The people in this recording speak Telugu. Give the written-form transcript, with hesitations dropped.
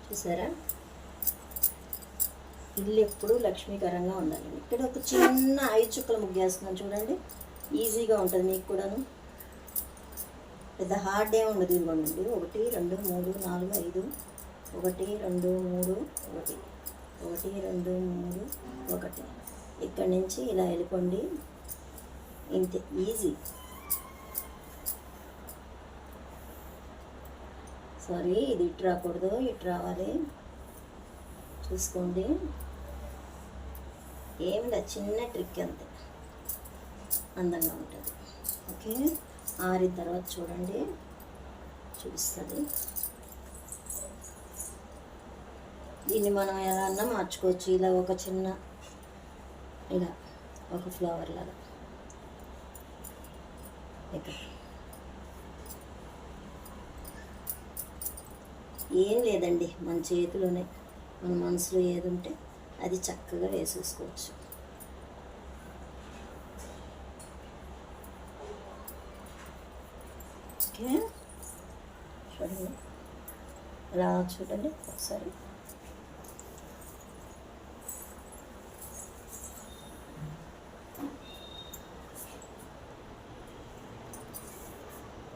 చూసారా, ఇల్లు ఎప్పుడు లక్ష్మీకరంగా ఉండాలి. ఇక్కడ ఒక చిన్న 5 చుక్కల ముగ్గేస్తున్నాను చూడండి, ఈజీగా ఉంటుంది మీకు కూడాను. పెద్ద హార్డ్ ఏమి ఉండదు. ఇదిగోండి 1 2 3 4 5, 1 2 3 1, 1 2 3 1. ఇక్కడి నుంచి ఇలా వెళ్ళిపోండి, ఇంతే, ఈజీ. సారీ, ఇది ఇటు రాకూడదు, ఇటు రావాలి, చూసుకోండి. ఏమి లేదు, చిన్న ట్రిక్ అంతే, అందంగా ఉంటుంది. ఓకే, ఆరిన తర్వాత చూడండి, చూపిస్తుంది. దీన్ని మనం ఎలా అన్నా మార్చుకోవచ్చు. ఇలా ఒక చిన్న, ఇలా ఒక ఫ్లవర్ లాగా ఇక్కడ. ఏం లేదండి, మన చేతిలోనే, మన మనసులో ఏది ఉంటే అది చక్కగా వేసేసుకోవచ్చు. ఓకే, చూడండి, ఇలా చూడండి ఒకసారి.